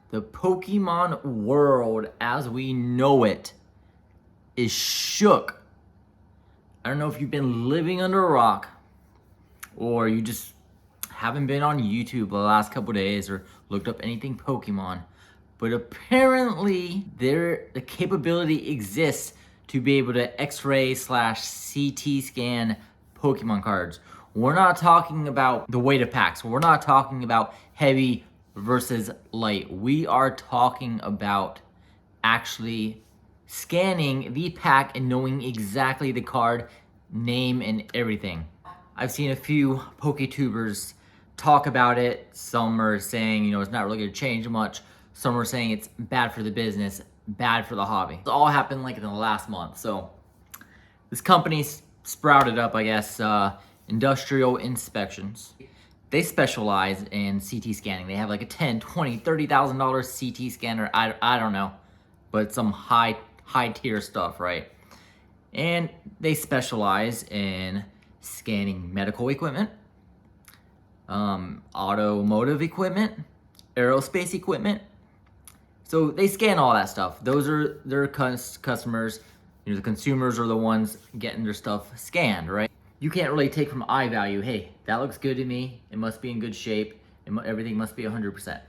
The Pokemon world as we know it is shook. I don't know if you've been living under a rock or you just haven't been on YouTube the last couple days or looked up anything Pokemon, but apparently the capability exists to be able to X-ray / CT scan Pokemon cards. We're not talking about the weight of packs. We're not talking about heavy versus light. We are talking about actually scanning the pack and knowing exactly the card name and everything. I've seen a few PokeTubers talk about it. Some are saying, it's not really gonna change much. Some are saying it's bad for the business, bad for the hobby. It all happened like in the last month. So this company sprouted up, I guess, Industrial Inspections. They specialize in CT scanning. They have like a $10, $20, $30,000 CT scanner. I don't know, but some high tier stuff, right? And they specialize in scanning medical equipment, automotive equipment, aerospace equipment. So they scan all that stuff. Those are their customers. The consumers are the ones getting their stuff scanned, right? You can't really take from eye value, hey, that looks good to me, it must be in good shape, everything must be 100%.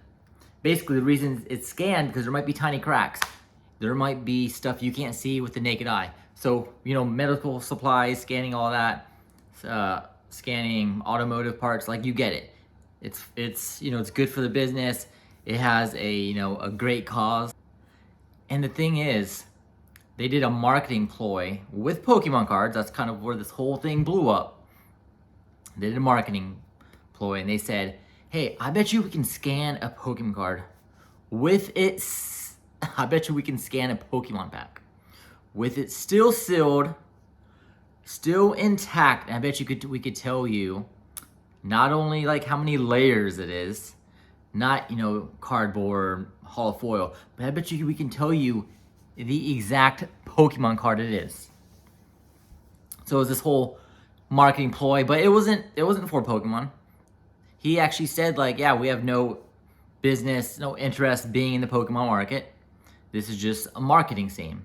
Basically, the reason it's scanned because there might be tiny cracks. There might be stuff you can't see with the naked eye. So, medical supplies, scanning all that, scanning automotive parts, like you get it. It's good for the business. It has a great cause. And the thing is, they did a marketing ploy with Pokemon cards. That's kind of where this whole thing blew up. They did a marketing ploy and they said, hey, I bet you we can scan a Pokemon card with it. I bet you we can scan a Pokemon pack with it still sealed, still intact. And I bet we could tell you not only like how many layers it is, not cardboard, hollow foil, but I bet you we can tell you the exact Pokemon card it is. So it was this whole marketing ploy, but it wasn't for Pokemon. He actually said yeah, we have no business, no interest being in the Pokemon market. This is just a marketing scheme,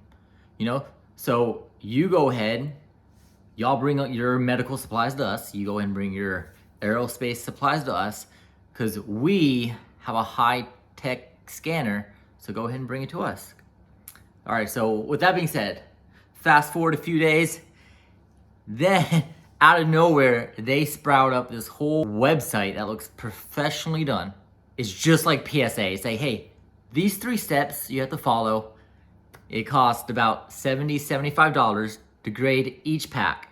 So you go ahead, y'all bring up your medical supplies to us. You go ahead and bring your aerospace supplies to us because we have a high-tech scanner, so go ahead and bring it to us. All right, so with that being said, fast forward a few days, then out of nowhere, they sprout up this whole website that looks professionally done. It's just like PSA. Say, hey, these 3 steps you have to follow. It costs about $70, $75 to grade each pack.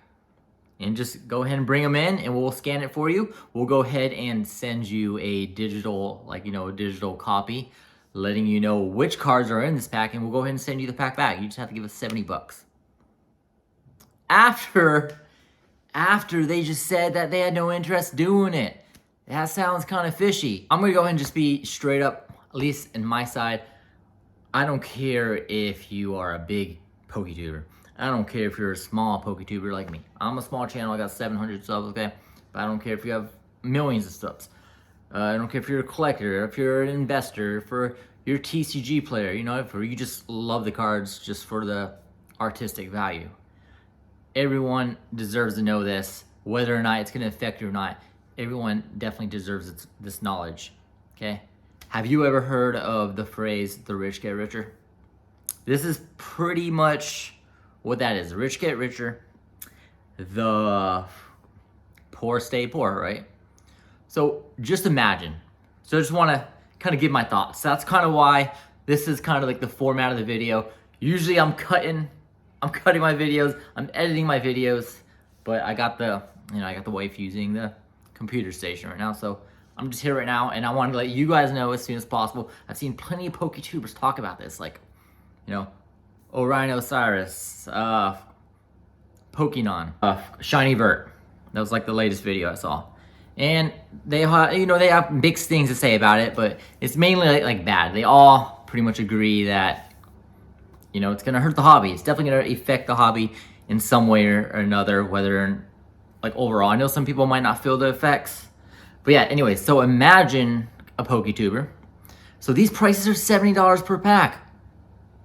And just go ahead and bring them in and we'll scan it for you. We'll go ahead and send you a digital, a digital copy, letting you know which cards are in this pack, and we'll go ahead and send you the pack back. You just have to give us $70. After they just said that they had no interest doing it. That sounds kind of fishy. I'm gonna go ahead and just be straight up, at least in my side. I don't care if you are a big PokeTuber. I don't care if you're a small PokeTuber like me. I'm a small channel, I got 700 subs, okay? But I don't care if you have millions of subs. I don't care if you're a collector, if you're an investor, for your TCG player, if you just love the cards just for the artistic value. Everyone deserves to know this, whether or not it's going to affect you or not. Everyone definitely deserves this knowledge, okay? Have you ever heard of the phrase, the rich get richer? This is pretty much what that is. The rich get richer, the poor stay poor, right? So just imagine. So I just want to kind of give my thoughts. That's kind of why this is kind of like the format of the video. Usually I'm cutting my videos, I'm editing my videos, but I got the wife using the computer station right now, so I'm just here right now, and I wanted to let you guys know as soon as possible. I've seen plenty of PokeTubers talk about this, Orion Osiris, Pokenon, Shiny Vert. That was like the latest video I saw. And they have mixed things to say about it, but it's mainly like bad. They all pretty much agree that it's gonna hurt the hobby. It's definitely gonna affect the hobby in some way or another, whether overall. I know some people might not feel the effects, but yeah. Anyway, so imagine a PokeTuber So these prices are $70 per pack.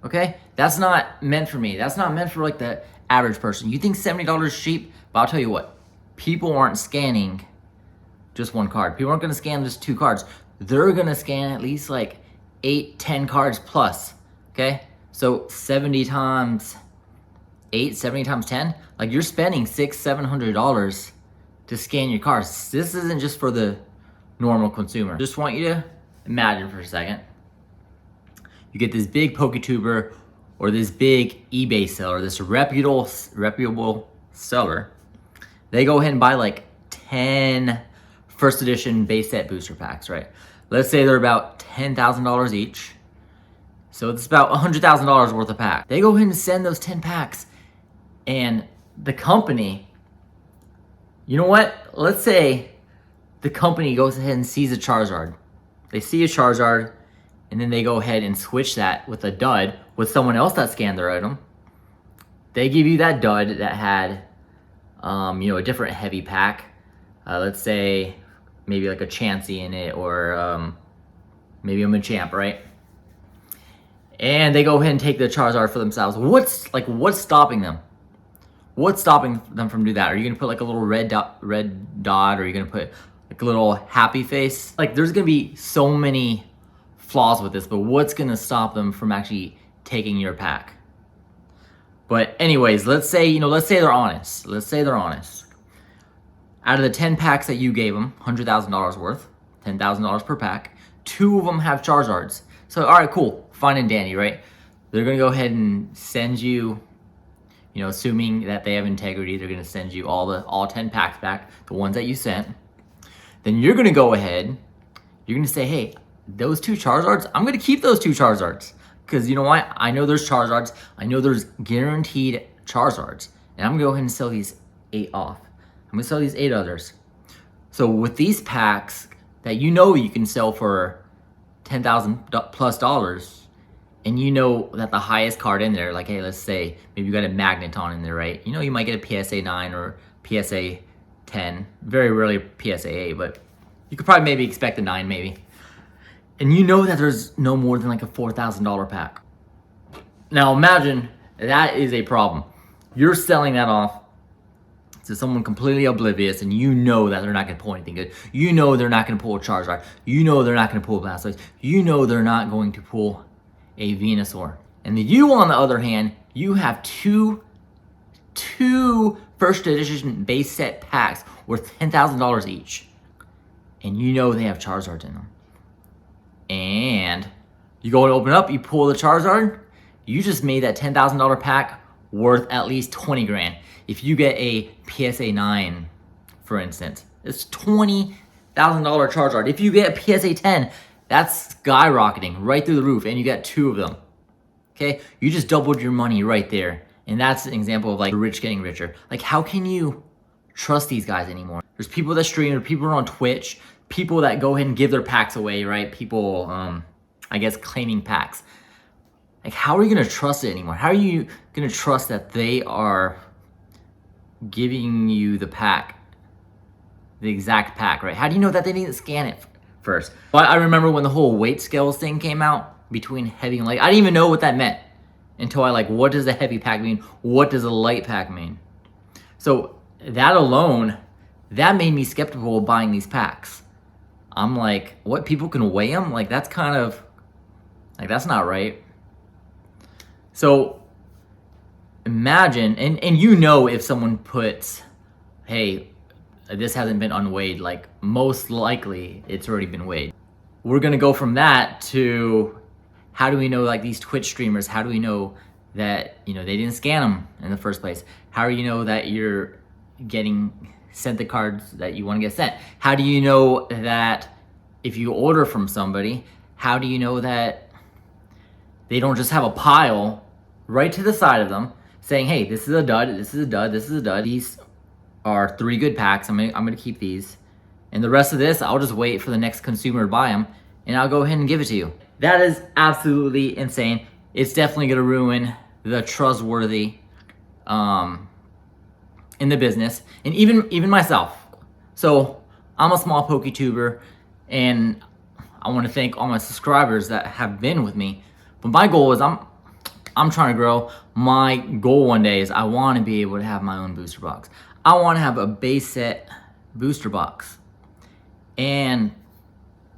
Okay? That's not meant for me. That's not meant for like the average person. You think $70 is cheap? But I'll tell you what, people aren't scanning just one card. People aren't gonna scan just 2 cards. They're gonna scan at least like 8, 10 cards plus. Okay? So 70 times 8, 70 times 10, like you're spending $600-$700 to scan your cards. This isn't just for the normal consumer. Just want you to imagine for a second. You get this big PokeTuber or this big eBay seller, this reputable seller. They go ahead and buy like 10 first edition base set booster packs, right? Let's say they're about $10,000 each. So it's about $100,000 worth of pack. They go ahead and send those 10 packs, and the company, you know what? Let's say the company goes ahead and sees a Charizard. They see a Charizard, and then they go ahead and switch that with a dud with someone else that scanned their item. They give you that dud that had, a different heavy pack. Let's say maybe like a Chansey in it, or maybe a Machamp, right? And they go ahead and take the Charizard for themselves. What's stopping them? What's stopping them from doing that? Are you gonna put like a little red dot, or are you gonna put like a little happy face? Like there's gonna be so many flaws with this, but what's gonna stop them from actually taking your pack? But anyways, let's say they're honest. Let's say they're honest. Out of the 10 packs that you gave them, $100,000 worth, $10,000 per pack, 2 of them have Charizards. So all right, cool, fine and dandy, right? They're gonna go ahead and send you, assuming that they have integrity, they're gonna send you all 10 packs back, the ones that you sent. Then you're gonna go ahead, you're gonna say, hey, those 2 Charizards, I'm gonna keep those 2 Charizards. Because you know what? I know there's Charizards. I know there's guaranteed Charizards. And I'm gonna go ahead and sell these 8 off. I'm gonna sell these 8 others. So with these packs that you can sell for $10,000 plus, and you know that the highest card in there, like, hey, let's say maybe you got a Magneton in there, right? You might get a PSA 9 or PSA 10. Very rarely PSA 8, but you could probably maybe expect a 9 maybe. And you know that there's no more than like a $4,000 pack. Now imagine that is a problem. You're selling that off to someone completely oblivious, and you know that they're not going to pull anything good. You know they're not going to pull a Charizard. You know they're not going to pull a Blastoise. You know they're not going to pull a Venusaur. And you, on the other hand, you have two first edition base set packs worth $10,000 each. And you know they have Charizards in them. And you go to open up, you pull the Charizard, you just made that $10,000 pack worth at least 20 grand. If you get a PSA 9, for instance, it's $20,000 Charizard. If you get a PSA 10, that's skyrocketing right through the roof, and you got 2 of them. Okay, you just doubled your money right there. And that's an example of like the rich getting richer. Like, how can you trust these guys anymore? There's people that stream, there's people on Twitch, people that go ahead and give their packs away, right? People, I guess, claiming packs. Like, how are you gonna trust it anymore? How are you gonna trust that they are giving you the pack, the exact pack, right? How do you know that they didn't scan it first? But I remember when the whole weight scales thing came out between heavy and light. I didn't even know what that meant until I what does a heavy pack mean? What does a light pack mean? So that alone, that made me skeptical of buying these packs. I'm like, what, people can weigh them? Like, that's kind of, like, that's not right. So imagine, and if someone puts, hey, this hasn't been unweighed, like, most likely it's already been weighed. We're gonna go from that to, how do we know, like, these Twitch streamers, how do we know that, they didn't scan them in the first place? How do you know that you're getting sent the cards that you want to get sent? How do you know that if you order from somebody, how do you know that they don't just have a pile right to the side of them saying, hey, this is a dud, this is a dud, this is a dud. These are 3 good packs. I'm gonna keep these. And the rest of this, I'll just wait for the next consumer to buy them, and I'll go ahead and give it to you. That is absolutely insane. It's definitely gonna ruin the trustworthy in the business, and even myself. So I'm a small PokeTuber, and I want to thank all my subscribers that have been with me. But my goal is I'm trying to grow. My goal one day is I want to be able to have my own booster box. I want to have a base set booster box. And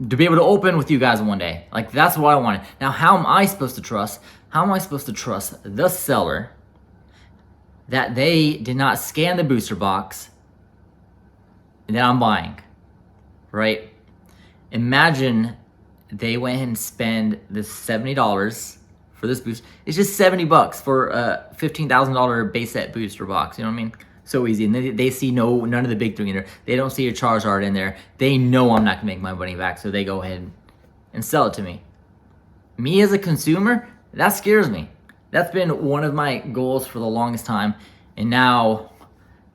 to be able to open with you guys one day. Like, that's what I wanted. Now, how am I supposed to trust? How am I supposed to trust the seller that they did not scan the booster box that I'm buying, right? Imagine they went ahead and spend this $70 for this boost. It's just 70 bucks for a $15,000 base set booster box. You know what I mean? So easy. And they see none of the big three in there. They don't see a Charizard in there. They know I'm not gonna make my money back, so they go ahead and sell it to me. Me as a consumer, that scares me. That's been one of my goals for the longest time. And now,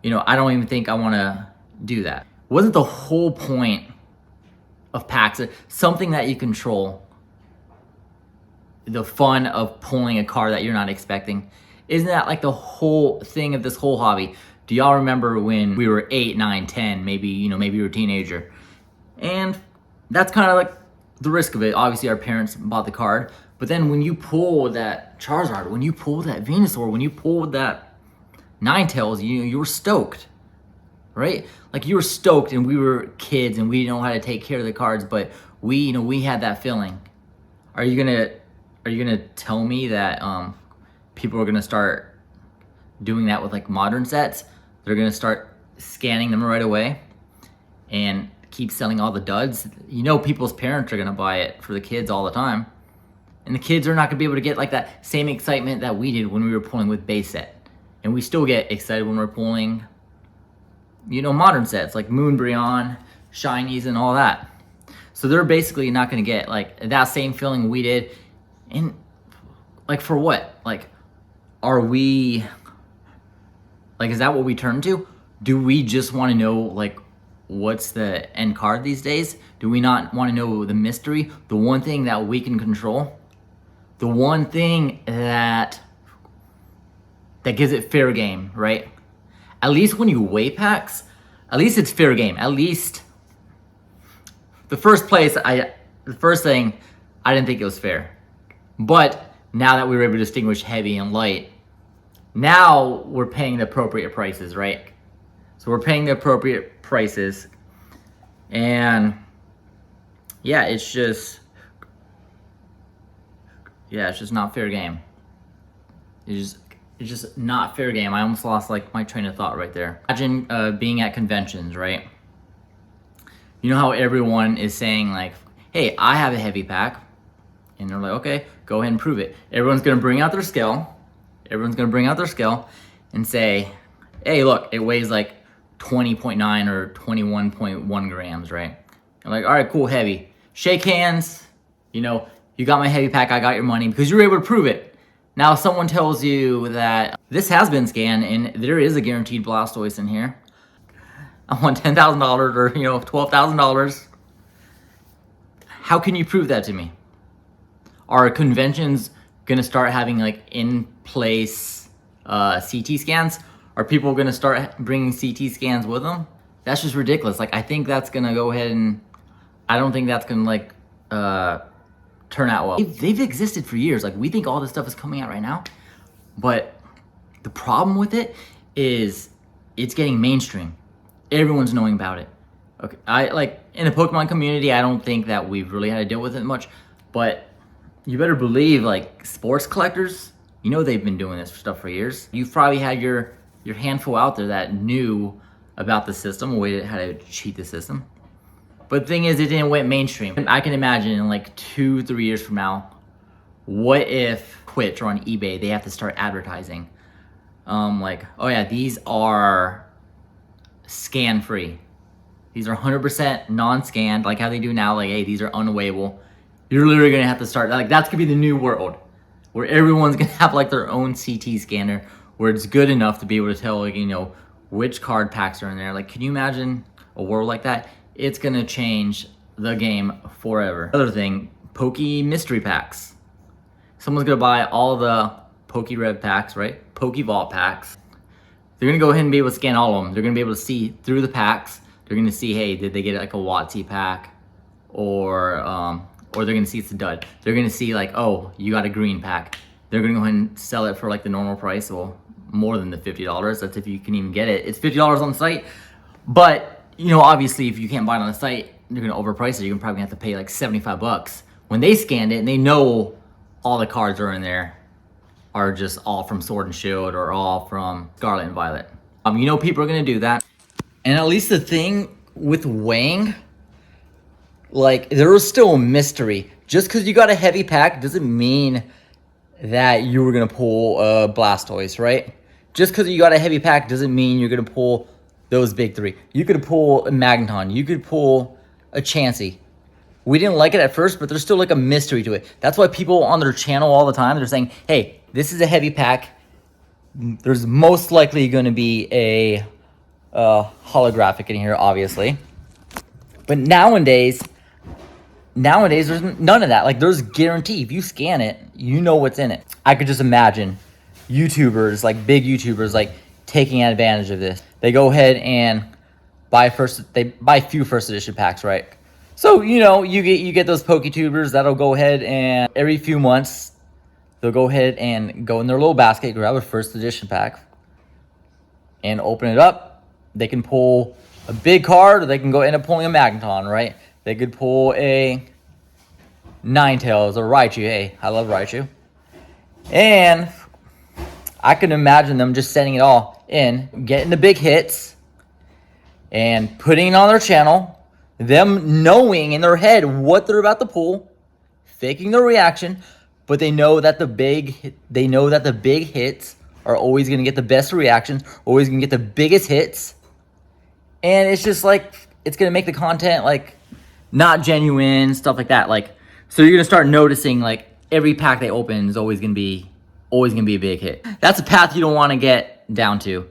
I don't even think I wanna do that. Wasn't the whole point of packs something that you control? The fun of pulling a card that you're not expecting. Isn't that like the whole thing of this whole hobby? Do y'all remember when we were 8, 9, 10, maybe, maybe you were a teenager? And that's kind of like the risk of it. Obviously, our parents bought the card. But then when you pull that Charizard, when you pull that Venusaur, when you pull that Ninetales, you were stoked, right? Like, you were stoked, and we were kids, and we didn't know how to take care of the cards, but we had that feeling. Are you gonna tell me that people are gonna start doing that with like modern sets? They're gonna start scanning them right away and keep selling all the duds? People's parents are gonna buy it for the kids all the time. And the kids are not gonna be able to get like that same excitement that we did when we were pulling with base set. And we still get excited when we're pulling, modern sets like Moonbreon, Shinies, and all that. So they're basically not gonna get like that same feeling we did. And like, for what? Like, are we, like, is that what we turn to? Do we just want to know like what's the end card these days? Do we not want to know the mystery? The one thing that we can control? The one thing that gives it fair game, right? At least when you weigh packs, at least it's fair game. At least the first thing, I didn't think it was fair. But now that we were able to distinguish heavy and light, now we're paying the appropriate prices, right? So we're paying the appropriate prices. And yeah, it's just not fair game. It's just not fair game. I almost lost like my train of thought right there. Imagine being at conventions, right? You know how everyone is saying like, hey, I have a heavy pack. And they're like, okay, go ahead and prove it. Everyone's gonna bring out their scale. And say, hey, look, it weighs like 20.9 or 21.1 grams, right? I'm like, all right, cool, heavy. Shake hands. You got my heavy pack, I got your money, because you were able to prove it. Now, if someone tells you that this has been scanned and there is a guaranteed Blastoise in here, I want $10,000 or $12,000. How can you prove that to me? Are conventions gonna start having like in-place CT scans? Are people gonna start bringing CT scans with them? That's just ridiculous. Like, I think that's gonna go ahead and I don't think that's gonna like turn out well. They've existed for years. Like, we think all this stuff is coming out right now, but the problem with it is it's getting mainstream. Everyone's knowing about it. Okay, I like in the Pokemon community, I don't think that we've really had to deal with it much, but you better believe like sports collectors, they've been doing this stuff for years. You've probably had your handful out there that knew about the system, how to cheat the system. But the thing is, it didn't went mainstream. I can imagine in like 2-3 years from now, what if Twitch or on eBay, they have to start advertising. Like, oh yeah, these are scan free. These are 100% non-scanned, like how they do now. Like, hey, these are unweighable. You're literally gonna have to start, like, that's gonna be the new world where everyone's gonna have like their own CT scanner where it's good enough to be able to tell, like, which card packs are in there. Like, can you imagine a world like that? It's gonna change the game forever. Another thing, Poke mystery packs. Someone's gonna buy all the Poke Rev packs, right? Poke Vault packs. They're gonna go ahead and be able to scan all of them. They're gonna be able to see through the packs. They're gonna see, hey, did they get like a WotC pack? or they're gonna see it's a dud. They're gonna see like, oh, you got a green pack. They're gonna go ahead and sell it for like the normal price, well, more than the $50. That's if you can even get it. It's $50 on the site, but you know, obviously, if you can't buy it on the site, they're gonna overprice it. You're probably gonna have to pay like 75 bucks. When they scanned it and they know all the cards are in there are just all from Sword and Shield or all from Scarlet and Violet. You know, people are gonna do that. And at least the thing with weighing, like, there was still a mystery. Just because you got a heavy pack doesn't mean that you were gonna pull a Blastoise, right? Just because you got a heavy pack doesn't mean you're gonna pull those big three. You could pull a Magneton, you could pull a Chansey. We didn't like it at first, but there's still like a mystery to it. That's why people on their channel all the time, they're saying, hey, this is a heavy pack. There's most likely gonna be a holographic in here, obviously. But nowadays there's none of that. Like, there's guarantee. If you scan it, you know what's in it. I could just imagine YouTubers, like big YouTubers, like taking advantage of this. They go ahead and buy a few first edition packs, right? So, you know, you get those PokeTubers that'll go ahead and every few months they'll go ahead and go in their little basket, grab a first edition pack, and open it up. They can pull a big card, or they can go end up pulling a Magneton, right? They could pull a Ninetales or Raichu. Hey, I love Raichu. And I can imagine them just sending it all in, getting the big hits, and putting it on their channel. Them knowing in their head what they're about to pull, faking their reaction, but they know that the big hits are always going to get the best reactions, always going to get the biggest hits. And it's just like, it's going to make the content like not genuine, stuff like that. Like, so you're going to start noticing like every pack they open is always going to be a big hit. That's a path you don't want to get down to.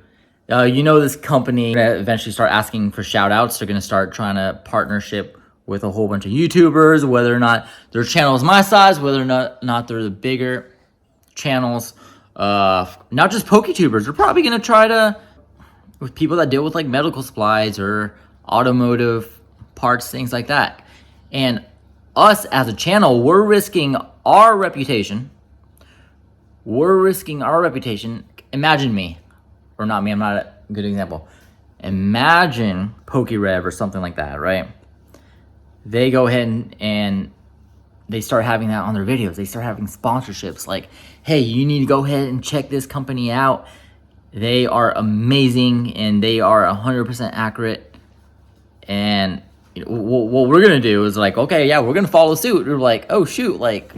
You know, this company gonna eventually start asking for shout outs. They're going to start trying to partnership with a whole bunch of YouTubers, whether or not their channel is my size, whether or not they're the bigger channels. Not just PokeTubers. They're probably going to try to, with people that deal with like medical supplies or automotive parts, things like that. And us as a channel, we're risking our reputation. Imagine me. Or not me, I'm not a good example. Imagine PokeRev or something like that, right? They go ahead and they start having that on their videos. They start having sponsorships like, hey, you need to go ahead and check this company out. They are amazing and they are 100% accurate. And you know, what we're going to do is like, okay, yeah, we're going to follow suit. We're like, oh, shoot, like,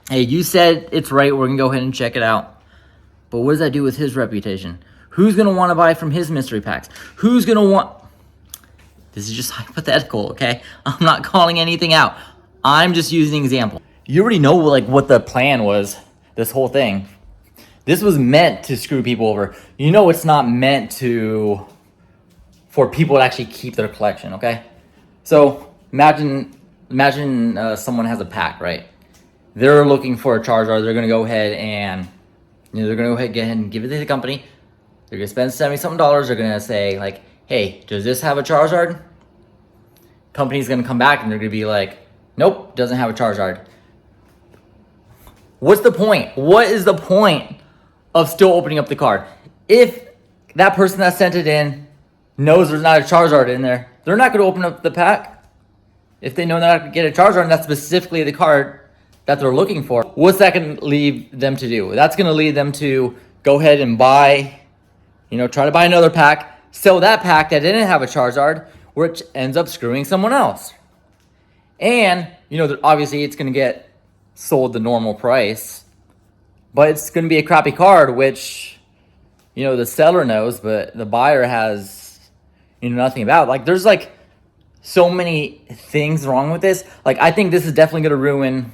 hey, you said it's right. We're going to go ahead and check it out. But what does that do with his reputation? Who's going to want to buy from his mystery packs? Who's going to want... This is just hypothetical, okay? I'm not calling anything out. I'm just using an example. You already know like what the plan was, this whole thing. This was meant to screw people over. You know it's not meant for people to actually keep their collection, okay? So imagine someone has a pack, right? They're looking for a Charizard. They're going to go ahead and... they're going to go ahead and give it to the company. They're going to spend $70-something. They're going to say, like, hey, does this have a Charizard? Company's going to come back and they're going to be like, nope, doesn't have a Charizard. What's the point? What is the point of still opening up the card? If that person that sent it in knows there's not a Charizard in there, they're not going to open up the pack. If they know they're not going to get a Charizard and that's specifically the card that they're looking for, what's that going to lead them to do? That's going to lead them to go ahead and buy, try to buy another pack, sell that pack that didn't have a Charizard, which ends up screwing someone else. And, obviously it's going to get sold the normal price, but it's going to be a crappy card, which, the seller knows, but the buyer has, nothing about. Like, there's, like, so many things wrong with this. Like, I think this is definitely going to ruin...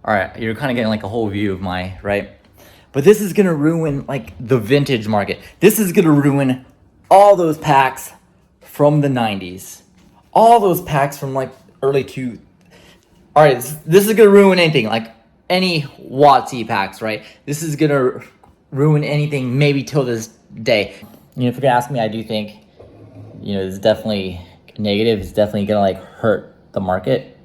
All right, you're kind of getting like a whole view of my, right? But this is going to ruin like the vintage market. This is going to ruin all those packs from the 90s. All those packs from like early two. All right, this is going to ruin anything, like any WotC packs, right? This is going to ruin anything maybe till this day. If you're going to ask me, I do think, this is definitely like negative. It's definitely gonna like hurt the market.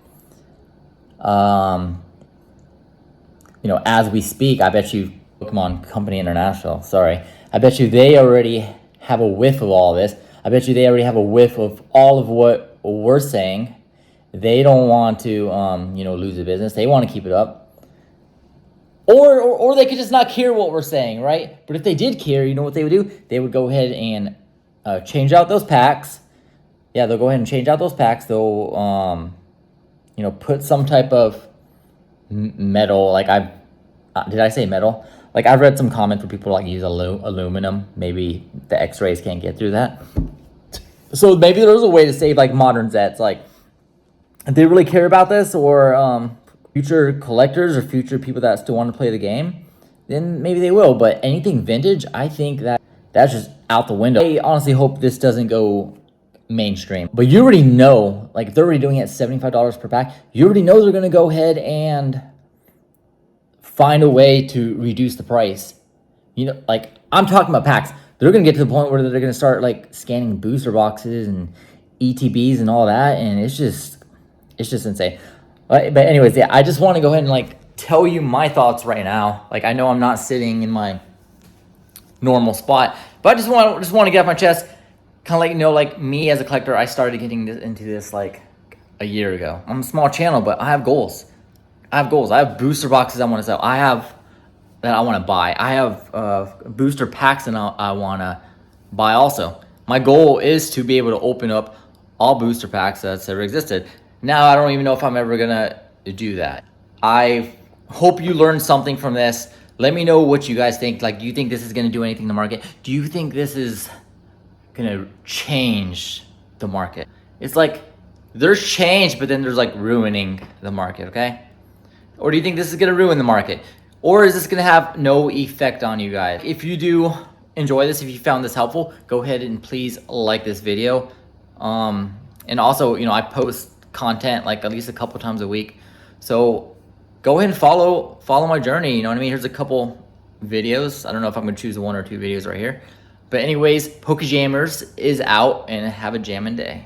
You know, as we speak, I bet you Pokemon Company International, sorry, I bet you they already have a whiff of all this. I bet you they already have a whiff of all of what we're saying. They don't want to, you know, lose the business. They want to keep it up. Or they could just not care what we're saying, right? But if they did care, you know what they would do? They would go ahead and change out those packs. Yeah, they'll go ahead and change out those packs. They'll, you know, put some type of metal. Like did I say metal? Like I've read some comments where people like use aluminum. Maybe the X-rays can't get through that. So maybe there's a way to save like modern Zets. Like, if they really care about this, or future collectors or future people that still want to play the game, then maybe they will. But anything vintage, I think that's just out the window. I honestly hope this doesn't go mainstream. But you already know, like if they're already doing it at $75 per pack, you already know they're gonna go ahead and find a way to reduce the price. You know, like I'm talking about packs. They're gonna get to the point where they're gonna start like scanning booster boxes and ETBs and all that, and it's just insane. But anyways, yeah, I just want to go ahead and like tell you my thoughts right now. Like I know I'm not sitting in my normal spot, but I just want to get off my chest, kind of let you know, like me as a collector, I started getting into this like a year ago. I'm a small channel, but I have goals. I have booster boxes I want to sell. I have that I want to buy. I have booster packs and I want to buy also. My goal is to be able to open up all booster packs that's ever existed. Now, I don't even know if I'm ever going to do that. I hope you learned something from this. Let me know what you guys think. Like, do you think this is going to do anything in the market? Do you think this is going to change the market? It's like there's change, but then there's like ruining the market, okay? Or do you think this is going to ruin the market? Or is this going to have no effect on you guys? If you do enjoy this, if you found this helpful, go ahead and please like this video. And also, you know, I post content like at least a couple times a week. So go ahead and follow my journey. You know what I mean? Here's a couple videos. I don't know if I'm going to choose one or two videos right here. But anyways, PokeJammers is out, and have a jamming day.